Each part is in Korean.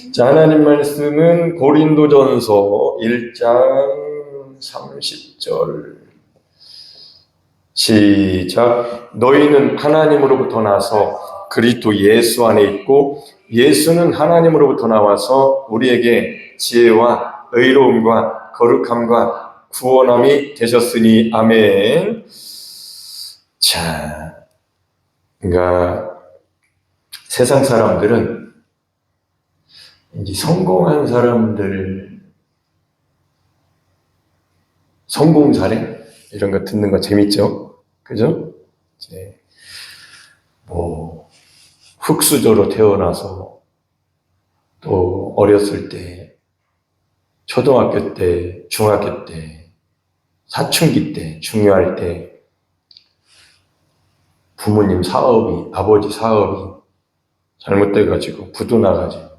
자, 하나님 말씀은 고린도전서 1장 30절 시작. 너희는 하나님으로부터 나서 그리스도 예수 안에 있고 예수는 하나님으로부터 나와서 우리에게 지혜와 의로움과 거룩함과 구원함이 되셨으니 아멘. 자, 그러니까 세상 사람들은 이제 성공한 사람들 성공 사례 이런 거 듣는 거 재밌죠? 그죠? 이제 뭐 흙수저로 태어나서 또 어렸을 때 초등학교 때, 중학교 때, 사춘기 때, 중요할 때 부모님 사업이, 아버지 사업이 잘못돼가지고 부도 나가지고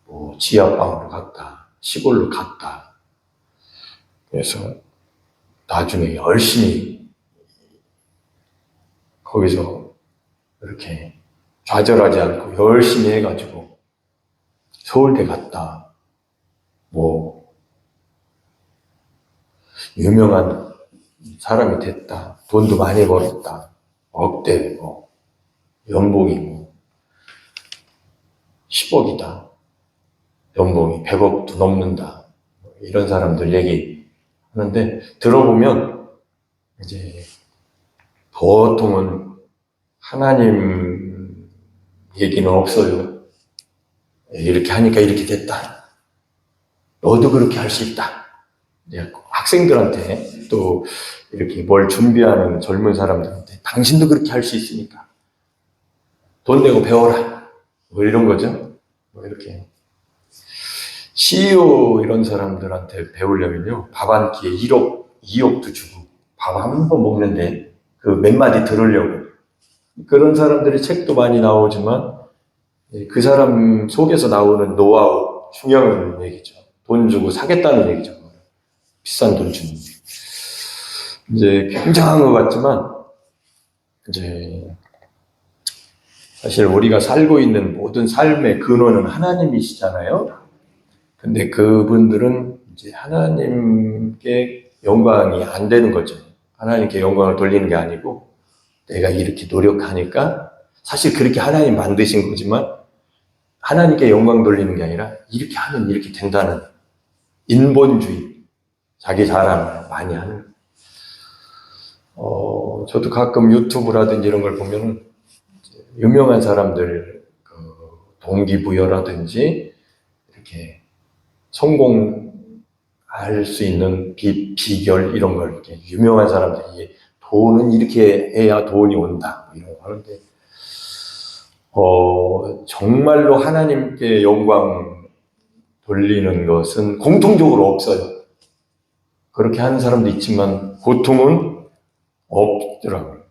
뭐 지하방으로 갔다, 시골로 갔다. 그래서 나중에 열심히 거기서 이렇게 좌절하지 않고 열심히 해가지고 서울대 갔다. 뭐 유명한 사람이 됐다. 돈도 많이 벌었다. 억대고 연봉이 뭐 10억이다. 연봉이 100억도 넘는다. 이런 사람들 얘기하는데 들어보면 이제 보통은 하나님 얘기는 없어요. 이렇게 하니까 이렇게 됐다. 너도 그렇게 할 수 있다. 학생들한테 또 이렇게 뭘 준비하는 젊은 사람들한테 당신도 그렇게 할 수 있으니까 돈 내고 배워라. 뭐 이런 거죠. 뭐 이렇게 CEO 이런 사람들한테 배우려면요. 밥 한 끼에 1억, 2억도 주고 밥 한 번 먹는데 그 몇 마디 들으려고. 그런 사람들의 책도 많이 나오지만 그 사람 속에서 나오는 노하우, 중요한 얘기죠. 돈 주고 사겠다는 얘기죠. 비싼 돈 주는. 이제 굉장한 것 같지만 이제 사실 우리가 살고 있는 모든 삶의 근원은 하나님이시잖아요. 근데 그분들은 이제 하나님께 영광이 안 되는 거죠. 하나님께 영광을 돌리는 게 아니고 내가 이렇게 노력하니까 사실 그렇게 하나님 만드신 거지만 하나님께 영광 돌리는 게 아니라 이렇게 하면 이렇게 된다는 인본주의, 자기 자랑을 많이 하는. 저도 가끔 유튜브라든지 이런 걸 보면은 유명한 사람들 동기부여라든지 이렇게 성공할 수 있는 비결 이런 걸 이렇게 유명한 사람들이 돈은 이렇게 해야 돈이 온다 이런 거 하는데 정말로 하나님께 영광 돌리는 것은 공통적으로 없어요. 그렇게 하는 사람도 있지만 보통은 없더라고요.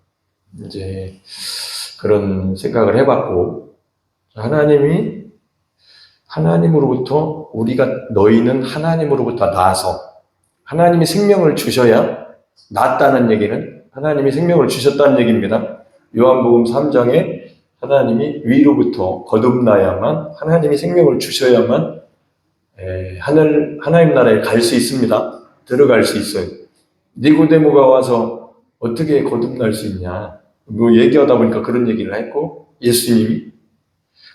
이제 그런 생각을 해봤고 하나님이 하나님으로부터 우리가 너희는 하나님으로부터 나서 하나님이 생명을 주셔야 낫다는 얘기는 하나님이 생명을 주셨다는 얘기입니다. 요한복음 3장에 하나님이 위로부터 거듭나야만 하나님이 생명을 주셔야만 하나님 나라에 갈 수 있습니다. 들어갈 수 있어요. 니고데모가 와서 어떻게 거듭날 수 있냐 뭐 얘기하다 보니까 그런 얘기를 했고 예수님이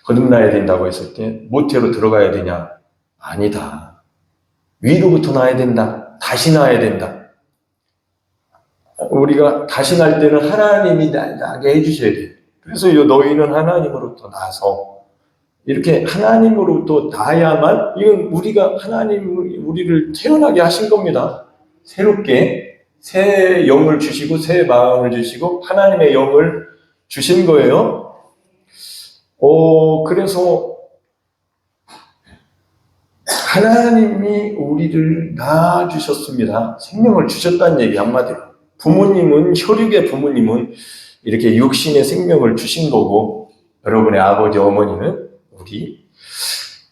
거듭나야 된다고 했을 때 모태로 들어가야 되냐? 아니다. 위로부터 나야 된다. 다시 나야 된다. 우리가 다시 날 때는 하나님이 나게 해주셔야 돼. 그래서 너희는 하나님으로부터 나서 이렇게 하나님으로부터 나야만 이건 우리가 하나님 우리를 태어나게 하신 겁니다. 새롭게 새 영을 주시고 새 마음을 주시고 하나님의 영을 주신 거예요. 그래서 하나님이 우리를 낳아주셨습니다. 생명을 주셨다는 얘기 한마디로. 부모님은, 혈육의 부모님은 이렇게 육신의 생명을 주신 거고, 여러분의 아버지, 어머니는 우리.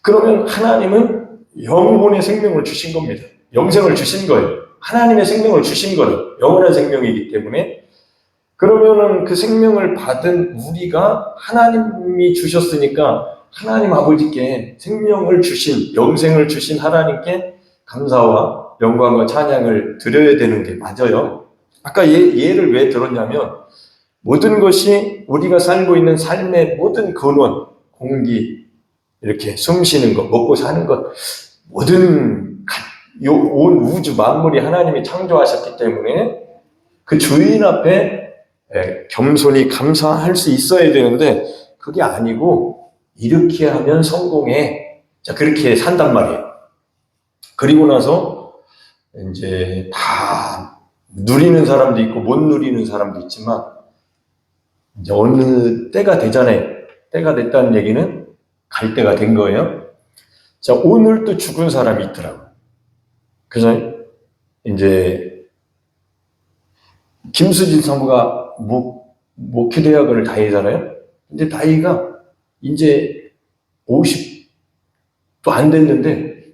그러면 하나님은 영혼의 생명을 주신 겁니다. 영생을 주신 거예요. 하나님의 생명을 주신 거예요. 영원한 생명이기 때문에. 그러면은 그 생명을 받은 우리가 하나님이 주셨으니까 하나님 아버지께 생명을 주신, 영생을 주신 하나님께 감사와 영광과 찬양을 드려야 되는 게 맞아요. 아까 예를 왜 들었냐면 모든 것이 우리가 살고 있는 삶의 모든 근원, 공기, 이렇게 숨 쉬는 것, 먹고 사는 것, 모든 온 우주 만물이 하나님이 창조하셨기 때문에 그 주인 앞에 겸손히 감사할 수 있어야 되는데 그게 아니고 이렇게 하면 성공해. 자, 그렇게 산단 말이에요. 그리고 나서 이제 다 누리는 사람도 있고 못 누리는 사람도 있지만 이제 어느 때가 되잖아요. 때가 됐다는 얘기는 갈 때가 된 거예요. 자, 오늘 또 죽은 사람이 있더라고요. 그래서 이제 김수진 사모가 목회대학을 다니잖아요. 근데 나이가 이제 50도 안 됐는데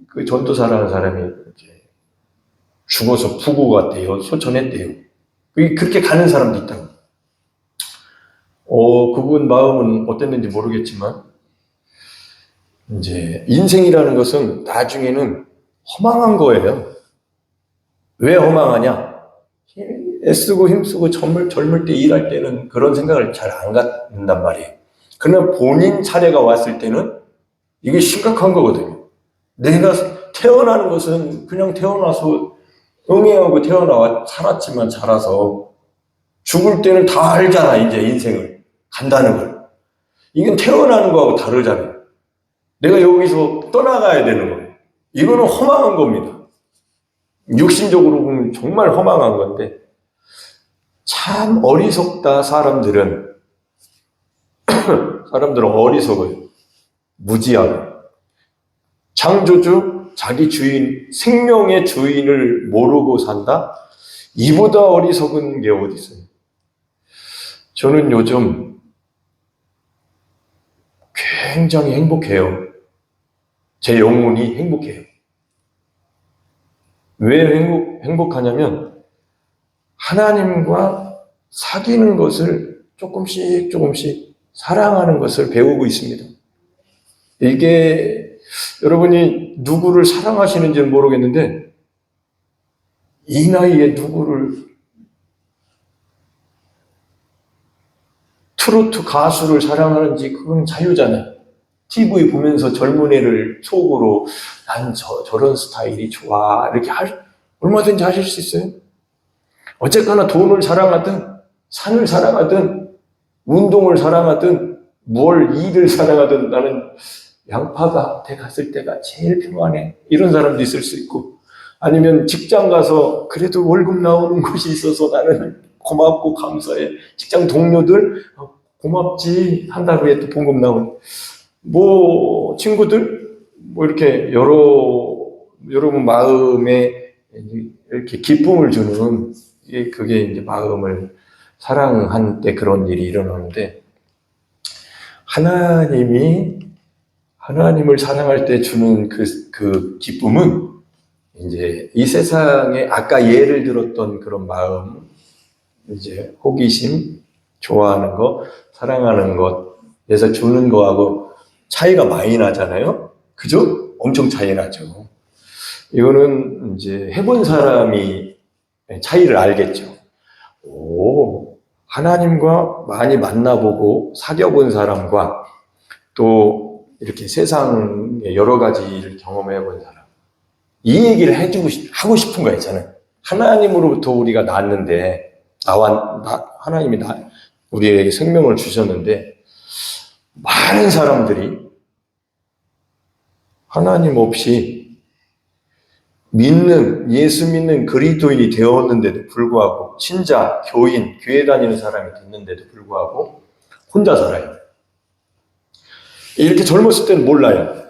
그 전도사라는 사람이 이제 죽어서 부고가 됐대요. 소천했대요. 그렇게 가는 사람도 있다고. 그분 마음은 어땠는지 모르겠지만 이제 인생이라는 것은 나중에는 허망한 거예요. 왜 허망하냐? 애쓰고 힘쓰고 젊을 때 일할 때는 그런 생각을 잘 안 갖는단 말이에요. 그러나 본인 차례가 왔을 때는 이게 심각한 거거든요. 내가 태어나는 것은 그냥 태어나서 응애하고 살았지만 자라서 죽을 때는 다 알잖아, 이제 인생을. 간다는 걸. 이건 태어나는 거하고 다르잖아요. 내가 여기서 떠나가야 되는 거예요. 이거는 허망한 겁니다. 육신적으로 보면 정말 허망한 건데 참 어리석다. 사람들은 어리석어요. 무지하고 창조주 자기 주인 생명의 주인을 모르고 산다. 이보다 어리석은 게 어디 있어요? 저는 요즘 굉장히 행복해요. 제 영혼이 행복해요. 왜 행복하냐면 하나님과 사귀는 것을 조금씩 사랑하는 것을 배우고 있습니다. 이게 여러분이 누구를 사랑하시는지는 모르겠는데 이 나이에 누구를 트로트 가수를 사랑하는지 그건 자유잖아요. TV 보면서 젊은 애를 속으로 난 저런 스타일이 좋아 이렇게 얼마든지 하실 수 있어요. 어쨌거나 돈을 사랑하든 산을 사랑하든 운동을 사랑하든 일을 사랑하든 나는 양파밭에 갔을 때가 제일 평안해. 이런 사람도 있을 수 있고 아니면 직장 가서 그래도 월급 나오는 곳이 있어서 나는 고맙고 감사해. 직장 동료들 고맙지 한다고 또 봉급 나오는 친구들 이렇게 여러분 마음에 이렇게 기쁨을 주는 그게 이제 마음을 사랑한 때 그런 일이 일어나는데 하나님을 사랑할 때 주는 그 기쁨은 이제 이 세상에 아까 예를 들었던 그런 마음, 이제 호기심, 좋아하는 것, 사랑하는 것에서 주는 거하고 차이가 많이 나잖아요. 그죠? 엄청 차이 나죠. 이거는 이제 해본 사람이 차이를 알겠죠. 하나님과 많이 만나보고 사귀어본 사람과 또 이렇게 세상의 여러 가지를 경험해본 사람. 이 얘기를 하고 싶은 거 있잖아요. 하나님으로부터 우리가 낳았는데, 하나님이 우리에게 생명을 주셨는데, 많은 사람들이 하나님 없이 예수 믿는 그리스도인이 되었는데도 불구하고, 신자, 교인, 교회 다니는 사람이 됐는데도 불구하고, 혼자 살아요. 이렇게 젊었을 때는 몰라요.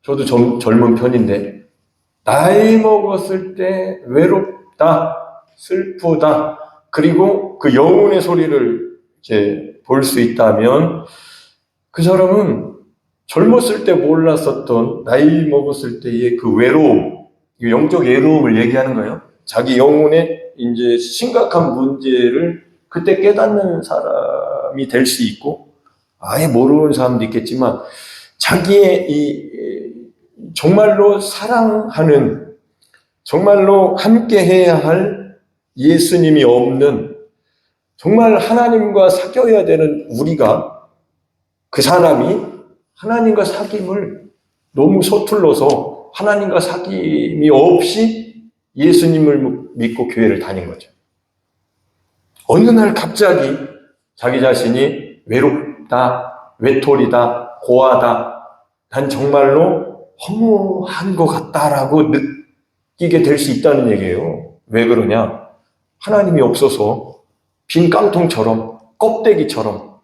저도 젊은 편인데, 나이 먹었을 때 외롭다, 슬프다, 그리고 그 영혼의 소리를 이제 볼 수 있다면 그 사람은 젊었을 때 몰랐었던 나이 먹었을 때의 그 외로움, 영적 외로움을 얘기하는 거예요. 자기 영혼의 이제 심각한 문제를 그때 깨닫는 사람이 될 수 있고 아예 모르는 사람도 있겠지만 자기의 정말로 사랑하는, 정말로 함께 해야 할 예수님이 없는, 정말 하나님과 사귀어야 되는 우리가, 그 사람이 하나님과 사귐을 너무 서툴러서 하나님과 사귐이 없이 예수님을 믿고 교회를 다닌 거죠. 어느 날 갑자기 자기 자신이 외롭다, 외톨이다, 고하다, 난 정말로 허무한 것 같다라고 느끼게 될 수 있다는 얘기예요. 왜 그러냐? 하나님이 없어서 빈 깡통처럼, 껍데기처럼,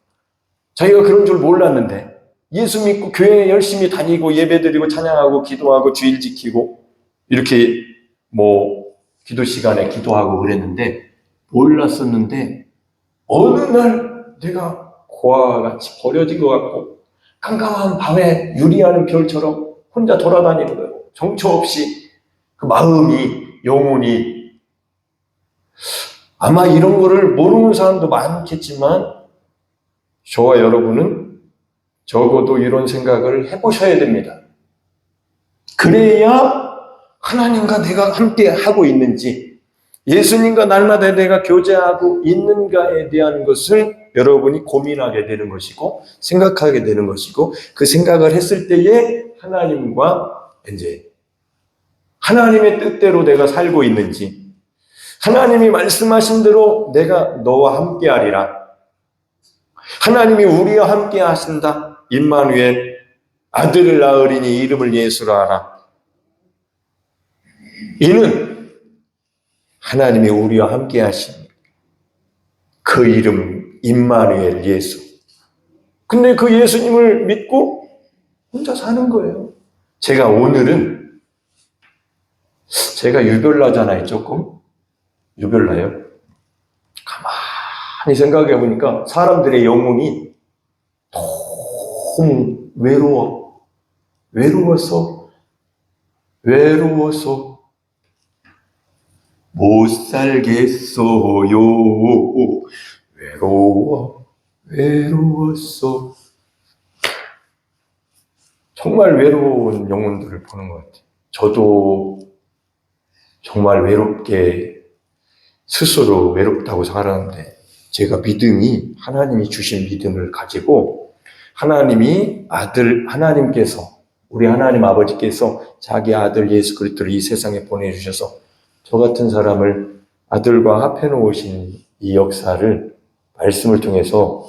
자기가 그런 줄 몰랐는데 예수 믿고 교회 열심히 다니고 예배드리고 찬양하고 기도하고 주일 지키고 이렇게 기도 시간에 기도하고 그랬는데 몰랐었는데 어느 날 내가 고아와 같이 버려진 것 같고 깜깜한 밤에 유리하는 별처럼 혼자 돌아다니는 거예요. 정처 없이. 그 마음이, 영혼이. 아마 이런 거를 모르는 사람도 많겠지만 저와 여러분은 적어도 이런 생각을 해보셔야 됩니다. 그래야 하나님과 내가 함께 하고 있는지, 예수님과 날마다 내가 교제하고 있는가에 대한 것을 여러분이 고민하게 되는 것이고 생각하게 되는 것이고, 그 생각을 했을 때에 하나님과 이제 하나님의 뜻대로 내가 살고 있는지, 하나님이 말씀하신 대로 내가 너와 함께 하리라, 하나님이 우리와 함께 하신다, 임마누엘, 아들을 낳으리니 이름을 예수라 하라. 이는 하나님이 우리와 함께 하신 그 이름 임마누엘 예수. 근데 그 예수님을 믿고 혼자 사는 거예요. 제가 오늘은, 제가 유별나잖아요. 조금 유별나요. 가만히 생각해 보니까 사람들의 영혼이 너무 외로워서 못 살겠어요. 외로웠어. 정말 외로운 영혼들을 보는 것 같아요. 저도 정말 외롭게 스스로 외롭다고 살았는데, 제가 믿음이 하나님이 주신 믿음을 가지고 하나님께서, 우리 하나님 아버지께서 자기 아들 예수 그리스도를 이 세상에 보내주셔서 저 같은 사람을 아들과 합해 놓으신 이 역사를 말씀을 통해서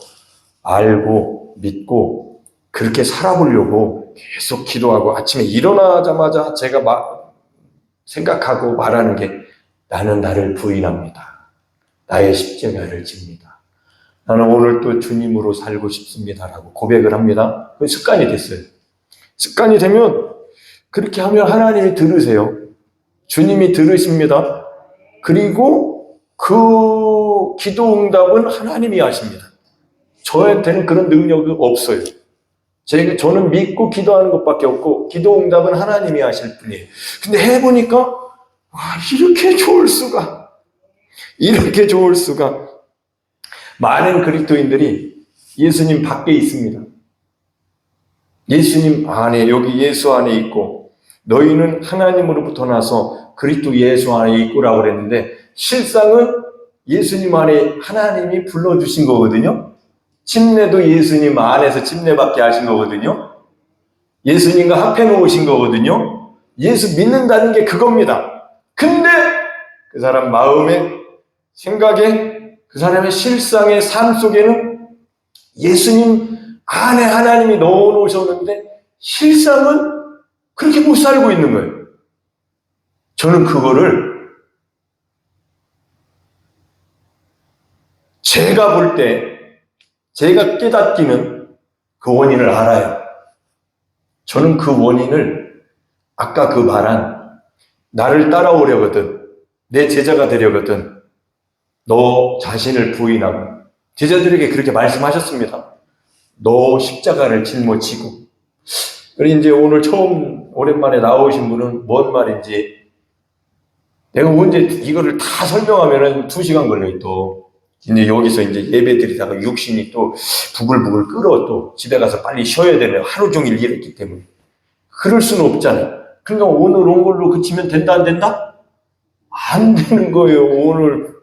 알고 믿고 그렇게 살아보려고 계속 기도하고, 아침에 일어나자마자 제가 생각하고 말하는 게, 나는 나를 부인합니다. 나의 십자가를 집니다. 나는 오늘 또 주님으로 살고 싶습니다라고 고백을 합니다. 그 습관이 됐어요. 습관이 되면 그렇게 하면 하나님이 들으세요. 주님이 들으십니다. 그리고 그 기도 응답은 하나님이 하십니다. 저한테는 그런 능력이 없어요. 저는 믿고 기도하는 것밖에 없고 기도 응답은 하나님이 하실 뿐이에요. 근데 해보니까 와, 이렇게 좋을 수가. 많은 그리스도인들이 예수님 밖에 있습니다. 예수님 안에, 여기 예수 안에 있고, 너희는 하나님으로부터 나서 그리스도 예수 안에 있고라고 그랬는데, 실상은 예수님 안에 하나님이 불러주신 거거든요. 침례도 예수님 안에서 침례받게 하신 거거든요. 예수님과 합해 놓으신 거거든요. 예수 믿는다는 게 그겁니다. 근데 그 사람 마음에, 생각에, 그 사람의 실상의 삶 속에는 예수님 안에 하나님이 넣어놓으셨는데 실상은 그렇게 못 살고 있는 거예요. 저는 그거를 제가 볼 때, 제가 깨닫기는 그 원인을 알아요. 저는 그 원인을 아까 그 말한, 나를 따라오려거든, 내 제자가 되려거든 너 자신을 부인하고, 제자들에게 그렇게 말씀하셨습니다. 너 십자가를 짊어지고. 그리고 이제 오늘 처음 오랜만에 나오신 분은 뭔 말인지, 내가 언제 이거를 다 설명하면은 2시간 걸려요. 또 이제 여기서 이제 예배 드리다가 육신이 또 부글부글 끓어 또 집에 가서 빨리 쉬어야 되면 하루 종일 일했기 때문에. 그럴 수는 없잖아요. 그러니까 오늘 온 걸로 그치면 된다, 안 된다? 안 되는 거예요. 오늘,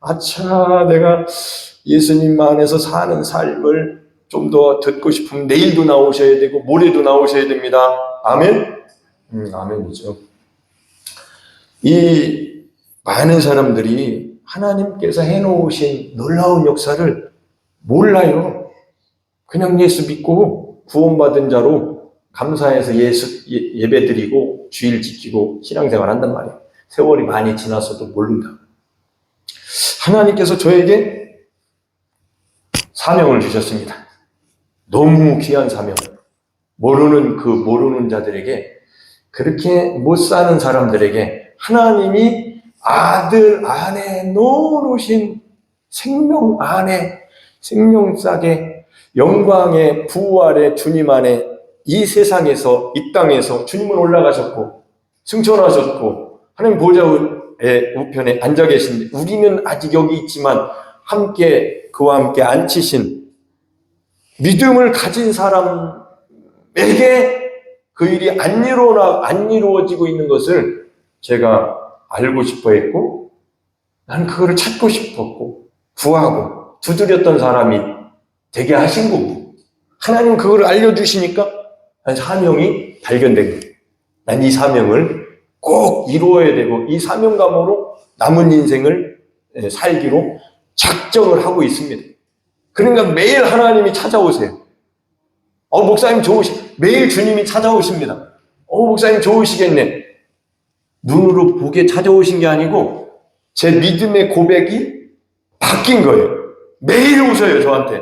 아차, 내가 예수님 안에서 사는 삶을 좀 더 듣고 싶으면 내일도 나오셔야 되고, 모레도 나오셔야 됩니다. 아멘? 아멘이죠. 이 많은 사람들이 하나님께서 해놓으신 놀라운 역사를 몰라요. 그냥 예수 믿고 구원받은 자로 감사해서 예배 드리고 주일 지키고 신앙생활 한단 말이에요. 세월이 많이 지나서도 모른다. 하나님께서 저에게 사명을 주셨습니다. 너무 귀한 사명. 모르는 자들에게, 그렇게 못 사는 사람들에게 하나님이 아들 안에 넣어놓으신 생명 안에, 생명싸게 영광의 부활의 주님 안에 이 세상에서, 이 땅에서 주님은 올라가셨고 승천하셨고 하나님 보좌의 우편에 앉아 계신데, 우리는 아직 여기 있지만 함께 그와 함께 앉히신 믿음을 가진 사람에게 그 일이 안 이루어지고 있는 것을 제가 알고 싶어 했고, 난 그거를 찾고 싶었고 구하고 두드렸던 사람이 되게 하신 거고, 하나님 그걸 알려주시니까 사명이 발견된 거예요. 난 이 사명을 꼭 이루어야 되고 이 사명감으로 남은 인생을 살기로 작정을 하고 있습니다. 그러니까 매일 하나님이 찾아오세요. 목사님 매일 주님이 찾아오십니다. 목사님 좋으시겠네. 눈으로 보게 찾아오신 게 아니고 제 믿음의 고백이 바뀐 거예요. 매일 오셔요, 저한테.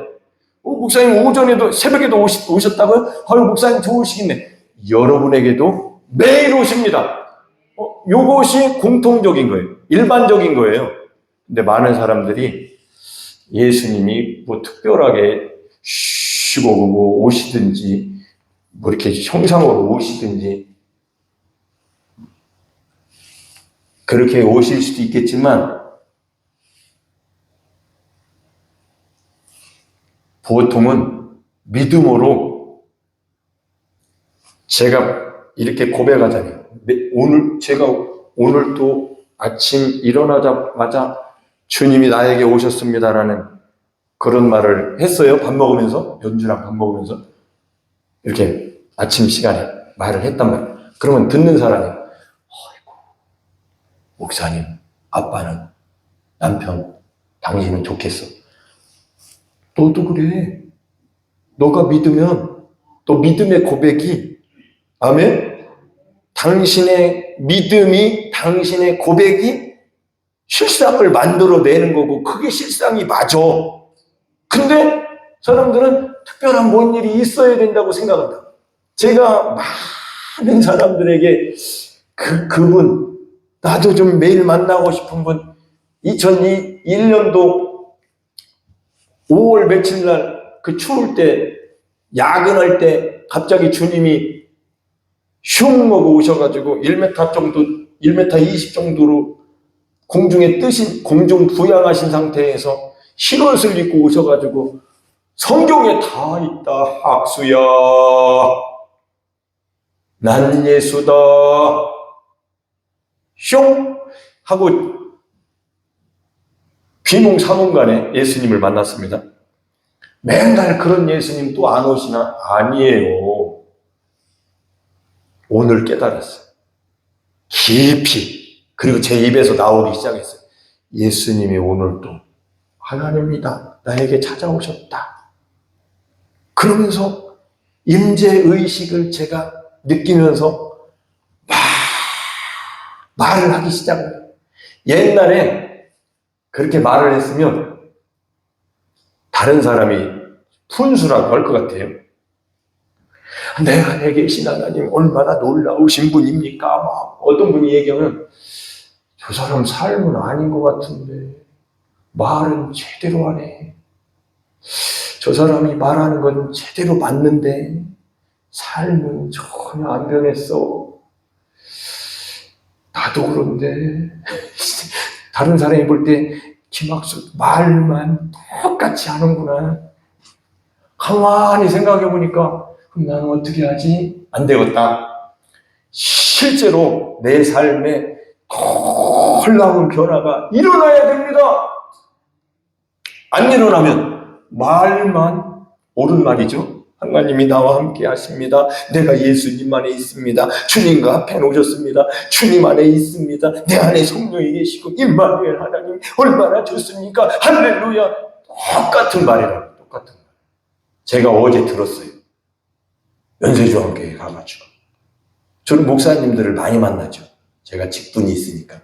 목사님 오전에도 새벽에도 오셨다고요? 목사님 좋으시겠네. 여러분에게도 매일 오십니다. 요것이 공통적인 거예요. 일반적인 거예요. 근데 많은 사람들이 예수님이 뭐 특별하게 쉬고 뭐 오시든지 뭐 이렇게 형상으로 오시든지 그렇게 오실 수도 있겠지만, 보통은 믿음으로, 제가 이렇게 고백하잖아요. 제가 오늘 또 아침 일어나자마자 주님이 나에게 오셨습니다라는 그런 말을 했어요. 밥 먹으면서, 연주랑 밥 먹으면서 이렇게 아침 시간에 말을 했단 말이에요. 그러면 듣는 사람이, 아이고, 목사님, 아빠는, 남편, 당신은 좋겠어. 너도 그래. 너가 믿으면, 또 믿음의 고백이, 아멘? 당신의 믿음이, 당신의 고백이 실상을 만들어내는 거고, 그게 실상이 맞아. 근데 사람들은 특별한 뭔 일이 있어야 된다고 생각한다. 제가 많은 사람들에게 그분, 나도 좀 매일 만나고 싶은 분, 2001년도 5월 며칠 날 그 추울 때, 야근할 때 갑자기 주님이 슝 하고 오셔가지고 1m 정도, 1m 20 정도로 공중에 공중 부양하신 상태에서 흰옷을 입고 오셔가지고, 성경에 다 있다. 학수야, 난 예수다. 슝 하고 비몽사몽간에 예수님을 만났습니다. 맨날 그런 예수님 또 안 오시나? 아니에요. 오늘 깨달았어요. 깊이. 그리고 제 입에서 나오기 시작했어요. 예수님이 오늘 또 하나님이다, 나에게 찾아오셨다. 그러면서 임재의식을 제가 느끼면서 말을 하기 시작해요. 옛날에 그렇게 말을 했으면 다른 사람이 푼수라고 할 것 같아요. 내 안에 계신 하나님 얼마나 놀라우신 분입니까? 막 어떤 분이 얘기하면, 저 사람 삶은 아닌 것 같은데 말은 제대로 하네. 저 사람이 말하는 건 제대로 맞는데 삶은 전혀 안 변했어. 나도 그런데. 다른 사람이 볼 때 김학수 말만 똑같이 하는구나. 가만히 생각해 보니까 그럼 나는 어떻게 하지? 안 되겠다. 실제로 내 삶에 놀라운 변화가 일어나야 됩니다. 안 일어나면 말만 옳은 말이죠. 하나님이 나와 함께 하십니다. 내가 예수님 안에 있습니다. 주님과 앞에 오셨습니다. 주님 안에 있습니다. 내 안에 성령이 계시고 임마누엘 하나님 얼마나 좋습니까? 할렐루야. 똑같은 말이라고. 똑같은 말. 제가 어제 들었어요. 연세조항교회 가가지고. 저는 목사님들을 많이 만나죠. 제가 직분이 있으니까.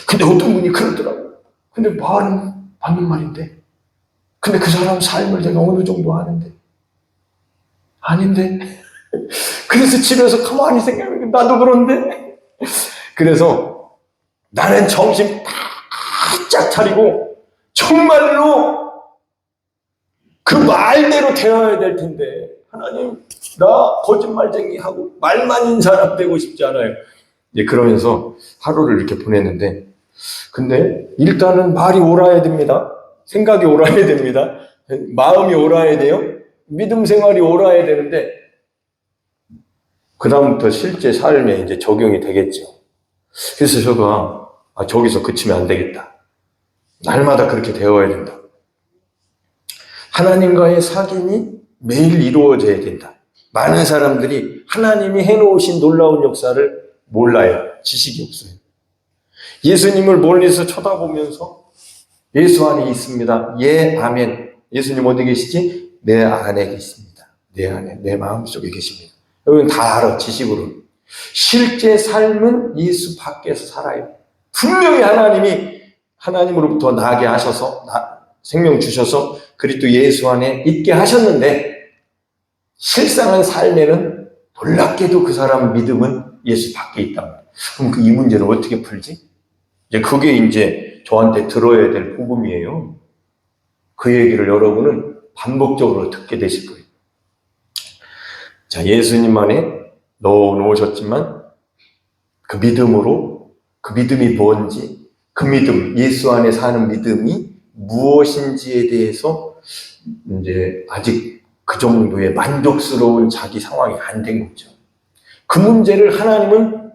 근데 어떤 분이 그러더라고요. 근데 말은 맞는 말인데. 근데 그 사람 삶을 내가 어느 정도 아는데. 아닌데. 그래서 집에서 가만히 생각해보면 나도 그런데. 그래서 나는 정신 바짝 차리고 정말로 그 말대로 되어야 될 텐데. 하나님, 나 거짓말쟁이하고 말만 있는 사람 되고 싶지 않아요. 이제 그러면서 하루를 이렇게 보냈는데, 근데 일단은 말이 옳아야 됩니다. 생각이 옳아야 됩니다. 마음이 옳아야 돼요. 믿음 생활이 옳아야 되는데, 그다음부터 실제 삶에 이제 적용이 되겠죠. 그래서 제가, 저기서 그치면 안 되겠다. 날마다 그렇게 되어야 된다. 하나님과의 사귐이 매일 이루어져야 된다. 많은 사람들이 하나님이 해놓으신 놀라운 역사를 몰라요. 지식이 없어요. 예수님을 멀리서 쳐다보면서 예수 안에 있습니다. 예, 아멘. 예수님 어디 계시지? 내 안에 계십니다. 내 안에, 내 마음속에 계십니다. 여러분 다 알아, 지식으로. 실제 삶은 예수 밖에서 살아요. 분명히 하나님이 하나님으로부터 나게 하셔서 생명 주셔서 그리스도 예수 안에 있게 하셨는데 실상은 삶에는 놀랍게도 그 사람 믿음은 예수 밖에 있다. 그럼 이 문제를 어떻게 풀지? 그게 이제 저한테 들어야 될 복음이에요. 그 얘기를 여러분은 반복적으로 듣게 되실 거예요. 자, 예수님 안에 넣어 놓으셨지만 그 믿음으로 그 믿음이 뭔지, 그 믿음, 예수 안에 사는 믿음이 무엇인지에 대해서 이제 아직 그 정도의 만족스러운 자기 상황이 안 된 거죠. 그 문제를 하나님은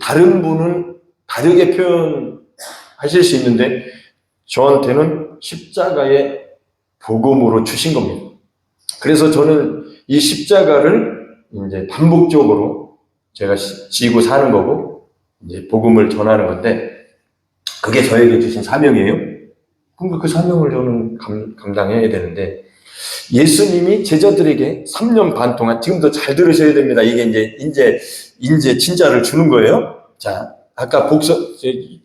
다른 분은 다르게 표현하실 수 있는데 저한테는 십자가의 복음으로 주신 겁니다. 그래서 저는 이 십자가를 이제 반복적으로 제가 지고 사는 거고 이제 복음을 전하는 건데 그게 저에게 주신 사명이에요. 그러니까 그 사명을 저는 감당해야 되는데 예수님이 제자들에게 3년 반 동안 지금도 잘 들으셔야 됩니다. 이게 이제 진짜를 주는 거예요. 자, 아까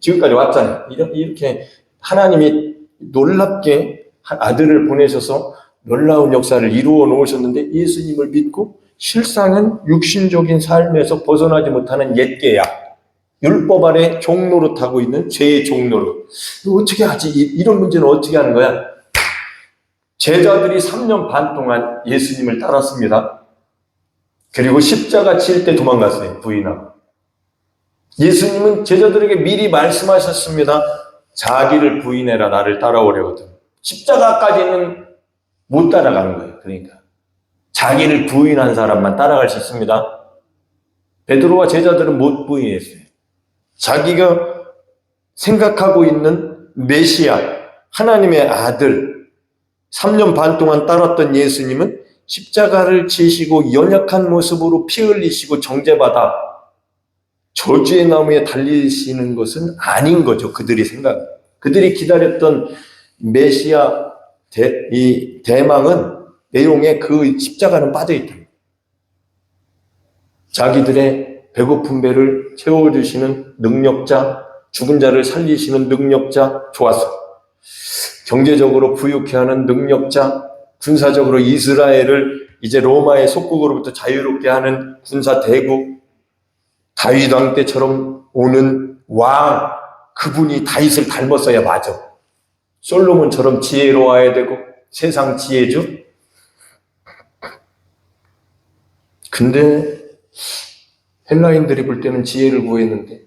지금까지 왔잖아요. 이렇게 하나님이 놀랍게 아들을 보내셔서 놀라운 역사를 이루어 놓으셨는데 예수님을 믿고 실상은 육신적인 삶에서 벗어나지 못하는 옛 계약, 율법 아래 종노릇하고 있는 죄의 종노릇. 어떻게 하지? 이런 문제는 어떻게 하는 거야? 제자들이 3년 반 동안 예수님을 따랐습니다. 그리고 십자가 칠 때 도망갔어요. 부인하고. 예수님은 제자들에게 미리 말씀하셨습니다. 자기를 부인해라 나를 따라오려거든. 십자가까지는 못 따라가는 거예요. 그러니까 자기를 부인한 사람만 따라갈 수 있습니다. 베드로와 제자들은 못 부인했어요. 자기가 생각하고 있는 메시아, 하나님의 아들, 3년 반 동안 따랐던 예수님은 십자가를 지시고 연약한 모습으로 피 흘리시고 정죄받아 저주의 나무에 달리시는 것은 아닌 거죠. 그들이 기다렸던 메시아 이 대망은 내용에 그 십자가는 빠져있다. 자기들의 배고픈 배를 채워주시는 능력자, 죽은 자를 살리시는 능력자, 좋았어. 경제적으로 부유케 하는 능력자, 군사적으로 이스라엘을 이제 로마의 속국으로부터 자유롭게 하는 군사 대국, 다윗 왕 때처럼 오는 왕, 그분이 다윗을 닮았어야 맞아. 솔로몬처럼 지혜로워야 되고 세상 지혜주. 근데 헬라인들이 볼 때는 지혜를 구했는데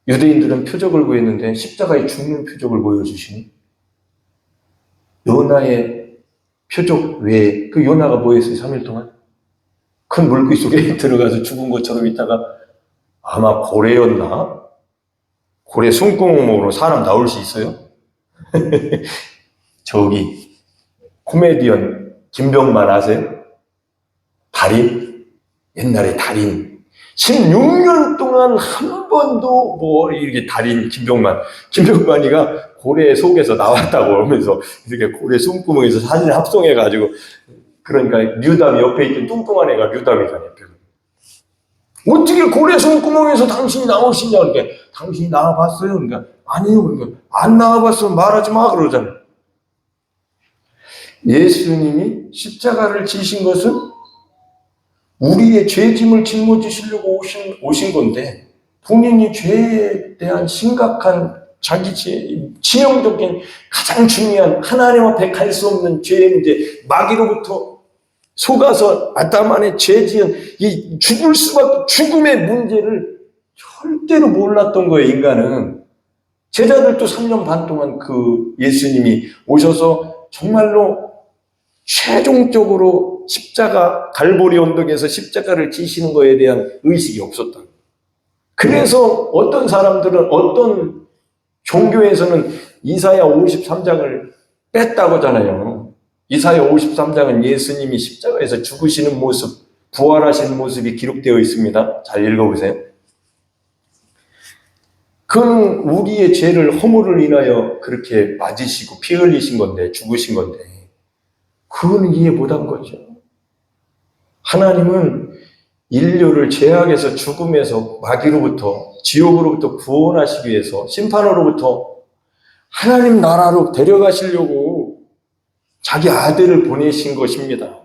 유대인들은 표적을 구했는데 십자가에 죽는 표적을 보여주시니 요나의 표적 외에 그 요나가 뭐 했어요? 3일 동안? 큰 물귀 속에 들어가서 죽은 것처럼 있다가 아마 고래였나? 고래 숨구멍으로 사람 나올 수 있어요? 저기 코미디언 김병만 아세요? 달인? 옛날에 달인 16년 동안 한 번도 뭐 이렇게 달인 김병만이가 고래 속에서 나왔다고 하면서 이렇게 고래 숨구멍에서 사진을 합성해가지고 그러니까 류담이 옆에 있던 뚱뚱한 애가 류담이잖아요. 어떻게 고래 숨구멍에서 당신이 나오시냐 그러니까 당신이 나와봤어요? 그러니까 아니요. 그러니까 안 나와봤으면 말하지 마 그러잖아요. 예수님이 십자가를 지신 것은 우리의 죄짐을 짊어지시려고 오신 건데 본인이 죄에 대한 심각한 자기 치명적인 가장 중요한 하나님 앞에 갈 수 없는 죄의 문제 마귀로부터 속아서 아담 안에 죄 지은 이 죽을 수밖에 죽음의 문제를 절대로 몰랐던 거예요. 인간은 제자들도 3년 반 동안 그 예수님이 오셔서 정말로 최종적으로 십자가 갈보리 언덕에서 십자가를 지시는 거에 대한 의식이 없었다. 그래서 어떤 사람들은 어떤 종교에서는 이사야 53장을 뺐다고 하잖아요. 이사야 53장은 예수님이 십자가에서 죽으시는 모습, 부활하시는 모습이 기록되어 있습니다. 잘 읽어보세요. 그는 우리의 죄를 허물을 인하여 그렇게 맞으시고 피 흘리신 건데 죽으신 건데 그거는 이해 못한 거죠. 하나님은 인류를 죄악에서 죽음에서 마귀로부터 지옥으로부터 구원하시기 위해서 심판으로부터 하나님 나라로 데려가시려고 자기 아들을 보내신 것입니다.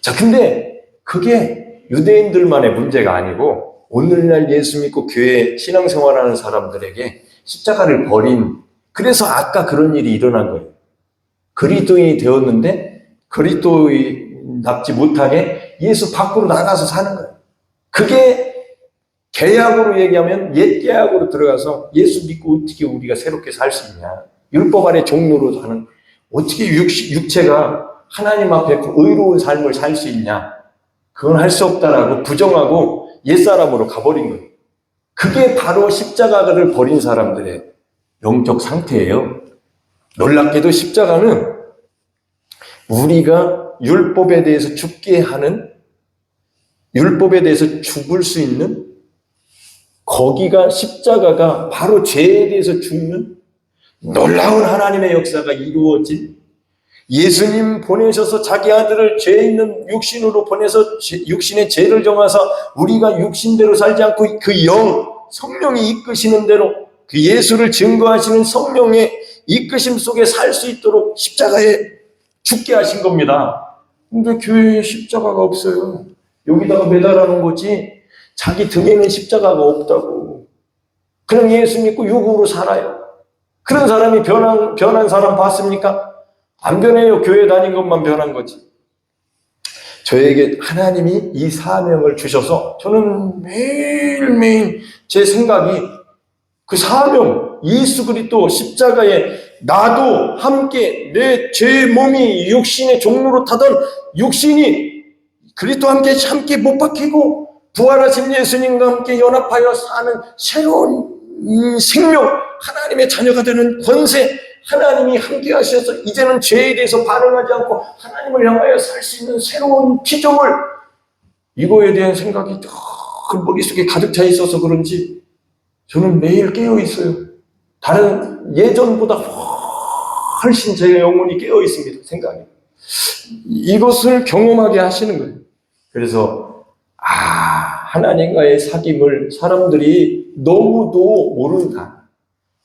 자, 근데 그게 유대인들만의 문제가 아니고 오늘날 예수 믿고 교회 신앙생활하는 사람들에게 십자가를 버린 그래서 아까 그런 일이 일어난 거예요. 그리스도인이 되었는데 그리스도인답지 못하게 예수 밖으로 나가서 사는 거예요. 그게 계약으로 얘기하면 옛 계약으로 들어가서 예수 믿고 어떻게 우리가 새롭게 살 수 있냐. 율법 아래 종로로 사는 어떻게 육체가 하나님 앞에 의로운 삶을 살 수 있냐. 그건 할 수 없다라고 부정하고 옛사람으로 가버린 거예요. 그게 바로 십자가를 버린 사람들의 영적 상태예요. 놀랍게도 십자가는 우리가 율법에 대해서 죽게 하는 율법에 대해서 죽을 수 있는 거기가 십자가가 바로 죄에 대해서 죽는 놀라운 하나님의 역사가 이루어진 예수님 보내셔서 자기 아들을 죄 있는 육신으로 보내서 육신의 죄를 정하사 우리가 육신대로 살지 않고 그 성령이 이끄시는 대로 그 예수를 증거하시는 성령의 이끄심 속에 살 수 있도록 십자가에 죽게 하신 겁니다. 근데 교회에 십자가가 없어요. 여기다가 매달아놓은 거지 자기 등에는 십자가가 없다고. 그냥 예수 믿고 육으로 살아요. 그런 사람이 변한 사람 봤습니까? 안 변해요. 교회 다닌 것만 변한 거지. 저에게 하나님이 이 사명을 주셔서 저는 매일매일 제 생각이 그 사명, 예수 그리스도 십자가에 나도 함께 내 제 몸이 육신의 종로로 타던 육신이 그리스도와 함께 못 박히고 부활하신 예수님과 함께 연합하여 사는 새로운 생명, 하나님의 자녀가 되는 권세, 하나님이 함께 하셔서 이제는 죄에 대해서 반응하지 않고 하나님을 향하여 살 수 있는 새로운 피조물, 이거에 대한 생각이 늘 머릿속에 가득 차 있어서 그런지 저는 매일 깨어 있어요. 다른 예전보다 훨씬 제 영혼이 깨어 있습니다. 생각이. 이것을 경험하게 하시는 거예요. 그래서 하나님과의 사귐을 사람들이 너무도 모른다.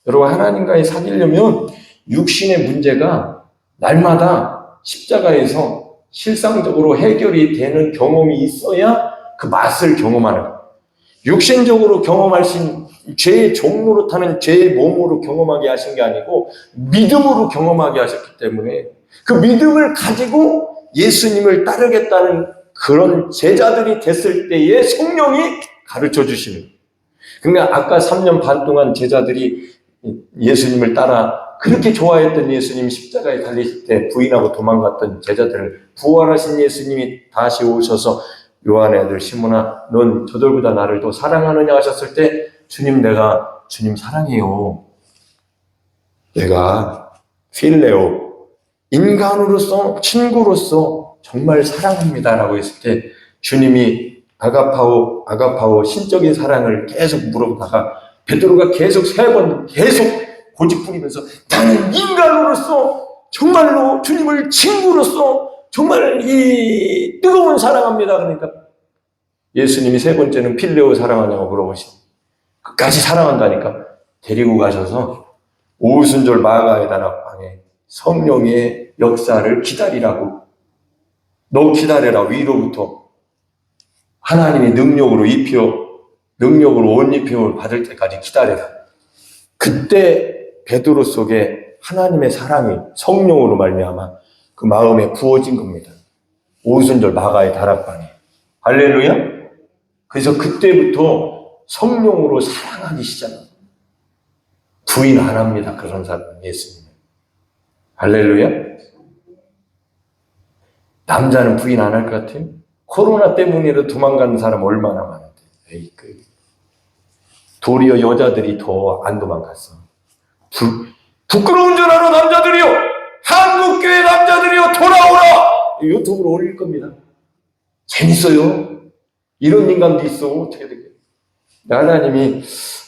여러분, 하나님과의 사귀려면 육신의 문제가 날마다 십자가에서 실상적으로 해결이 되는 경험이 있어야 그 맛을 경험하는 거예요. 육신적으로 경험하신 죄의 종로로 타는 죄의 몸으로 경험하게 하신 게 아니고 믿음으로 경험하게 하셨기 때문에 그 믿음을 가지고 예수님을 따르겠다는 그런 제자들이 됐을 때에 성령이 가르쳐 주시는 거예요. 그러니까 아까 3년 반 동안 제자들이 예수님을 따라 그렇게 좋아했던 예수님 십자가에 달리실 때 부인하고 도망갔던 제자들을 부활하신 예수님이 다시 오셔서 요한의 아들 시몬아 넌 저들보다 나를 더 사랑하느냐 하셨을 때 내가 주님 사랑해요. 내가 필레오 인간으로서 친구로서 정말 사랑합니다라고 했을 때 주님이 아가파오 신적인 사랑을 계속 물어보다가 베드로가 계속 3번 계속 고집 부리면서 나는 인간으로서 정말로 주님을 친구로서 정말 이 뜨거운 사랑합니다. 그러니까 예수님이 3번째는 필레오 사랑하냐고 물어보시고 끝까지 사랑한다니까 데리고 가셔서 오순절 마가의 다락방에 성령의 역사를 기다리라고 너 기다려라 위로부터 하나님이 능력으로 옷 입힘을 받을 때까지 기다려라. 그때 베드로 속에 하나님의 사랑이 성령으로 말미암아 그 마음에 부어진 겁니다. 오순절 마가의 다락방에. 할렐루야. 그래서 그때부터 성령으로 사랑하기 시작합니다. 부인 안 합니다. 그런 사람은 예수님. 할렐루야. 남자는 부인 안 할 것 같아요? 코로나 때문에도 도망가는 사람 얼마나 많은데. 도리어 여자들이 더 안 도망갔어. 부끄러운 줄 알아 남자들이요. 한국교회 남자들이요. 돌아오라. 유튜브로 올릴 겁니다. 재밌어요. 이런 인간도 있어. 어떻게 되게.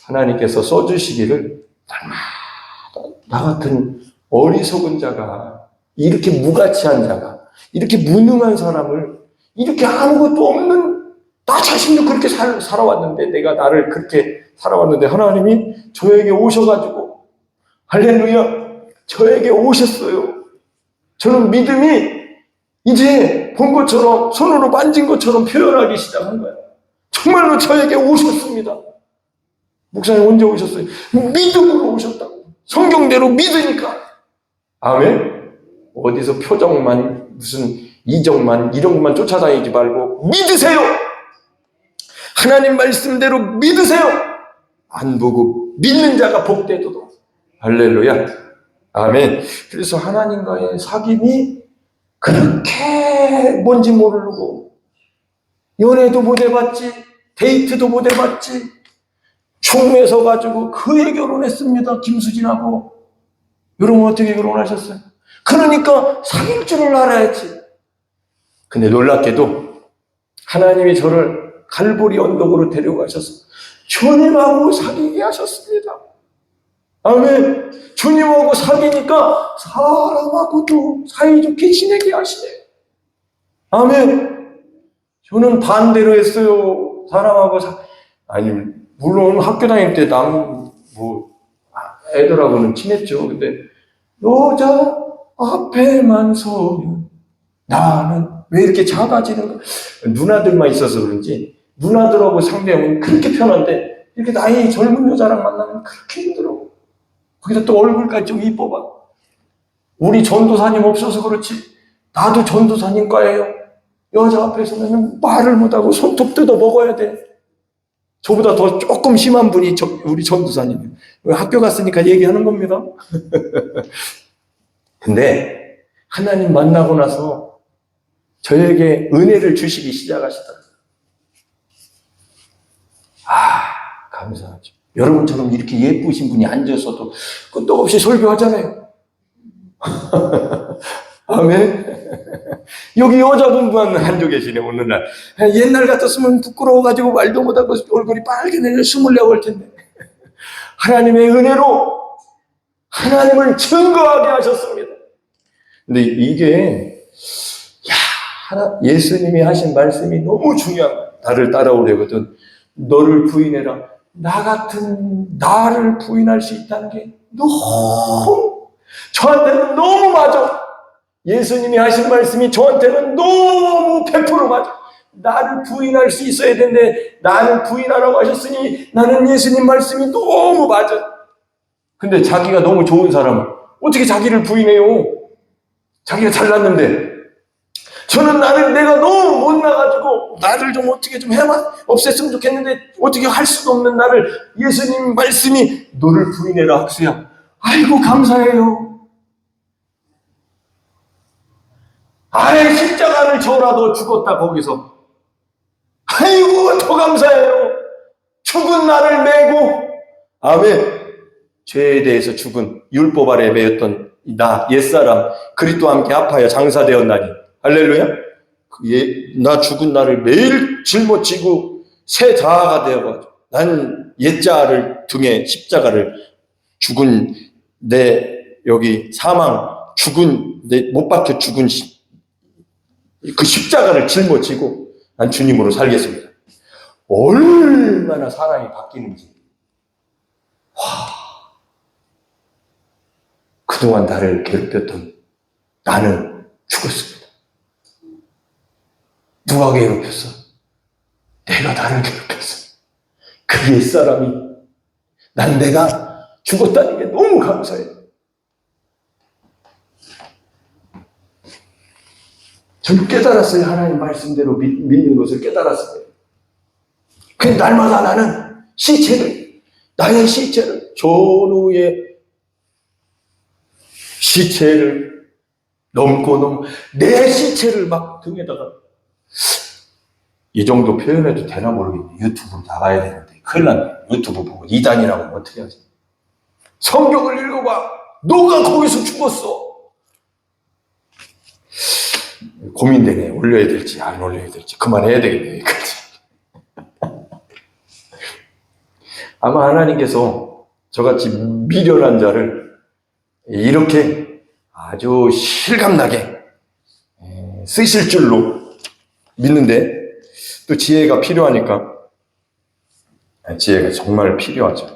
하나님께서 써주시기를 나 같은 어리석은 자가 이렇게 무가치한 자가 이렇게 무능한 사람을 이렇게 아무것도 없는 나 자신도 그렇게 살아왔는데 내가 나를 그렇게 살아왔는데 하나님이 저에게 오셔가지고 할렐루야 저에게 오셨어요. 저는 믿음이 이제 본 것처럼 손으로 만진 것처럼 표현하기 시작한 거예요. 정말로 저에게 오셨습니다. 목사님 언제 오셨어요? 믿음으로 오셨다고. 성경대로 믿으니까. 아멘. 어디서 표정만 무슨 이정만 이런 것만 쫓아다니지 말고 믿으세요. 하나님 말씀대로 믿으세요. 안 보고 믿는 자가 복되도다. 할렐루야. 아멘. 그래서 하나님과의 사귐이 그렇게 뭔지 모르고 연애도 못 해봤지 데이트도 못 해봤지 춤에 서가지고 그애 결혼했습니다. 김수진하고. 여러분 어떻게 결혼하셨어요? 그러니까 사귈 줄을 알아야지. 근데 놀랍게도 하나님이 저를 갈보리 언덕으로 데려가셔서 주님하고 사귀게 하셨습니다. 아멘. 주님하고 사귀니까 사람하고도 사이좋게 지내게 하시네. 아멘. 저는 반대로 했어요. 사람하고 물론 학교 다닐 때 애들하고는 친했죠. 근데 여자 앞에만 서면 나는 왜 이렇게 작아지는가? 누나들만 있어서 그런지 누나들하고 상대하면 그렇게 편한데 이렇게 나이 젊은 여자랑 만나면 그렇게 힘들어. 거기다 또 얼굴까지 좀 이뻐봐. 우리 전도사님 없어서 그렇지 나도 전도사님과예요. 여자 앞에서는 말을 못하고 손톱 뜯어 먹어야 돼. 저보다 더 조금 심한 분이 우리 전도사님. 학교 갔으니까 얘기하는 겁니다. 근데 하나님 만나고 나서 저에게 은혜를 주시기 시작하시더라고요. 감사하죠. 여러분처럼 이렇게 예쁘신 분이 앉아서도 끝도 없이 설교하잖아요. 아멘. 여기 여자분만 앉아 계시네 오늘날. 옛날 같았으면 부끄러워가지고 말도 못하고 얼굴이 빨개내려 숨으려고 할 텐데 하나님의 은혜로 하나님을 증거하게 하셨습니다. 근데 이게 예수님이 하신 말씀이 너무 중요한 거야. 나를 따라오려거든 너를 부인해라. 나 같은 나를 부인할 수 있다는 게 너무 저한테는 너무 맞아. 예수님이 하신 말씀이 저한테는 너무 100% 맞아. 나를 부인할 수 있어야 되는데 나는 부인하라고 하셨으니 나는 예수님 말씀이 너무 맞아. 근데 자기가 너무 좋은 사람은 어떻게 자기를 부인해요? 자기가 잘났는데 저는 나를 내가 너무 못나가지고 나를 좀 어떻게 좀 없앴으면 좋겠는데 어떻게 할 수도 없는 나를 예수님 말씀이 너를 부인해라 학수야. 아이고 감사해요. 아예 십자가를 져라도 죽었다 거기서. 아이고 더 감사해요. 죽은 나를 메고 아멘. 죄에 대해서 죽은 율법 아래 매였던 나 옛사람 그리스도와 함께 아파야 장사되었나니 할렐루야. 나 죽은 나를 매일 짊어지고 새 자아가 되어가지고 난 옛자아를 등에 십자가를 죽은 내 여기 사망 죽은 내 못 박혀 죽은 그 십자가를 짊어지고 난 주님으로 살겠습니다. 얼마나 사람이 바뀌는지. 그동안 나를 괴롭혔던 나는 죽었습니다. 누가 괴롭혔어? 내가 나를 괴롭혔어. 그 옛사람이 난 내가 죽었다는 게 너무 감사해요. 전 깨달았어요. 하나님 말씀대로 믿는 것을 깨달았어요. 그 날마다 나는 나의 시체를 전후의 시체를 넘고 내 시체를 막 등에다가 이 정도 표현해도 되나 모르겠네. 유튜브로 나가야 되는데 큰일 났네. 유튜브 보고 이단이라고 하면 어떻게 하지? 성경을 읽어봐. 너가 거기서 죽었어. 고민되네. 올려야 될지 안 올려야 될지 그만해야 되겠네. 아마 하나님께서 저같이 미련한 자를 이렇게 아주 실감나게 쓰실 줄로 믿는데 또 지혜가 필요하니까 지혜가 정말 필요하죠.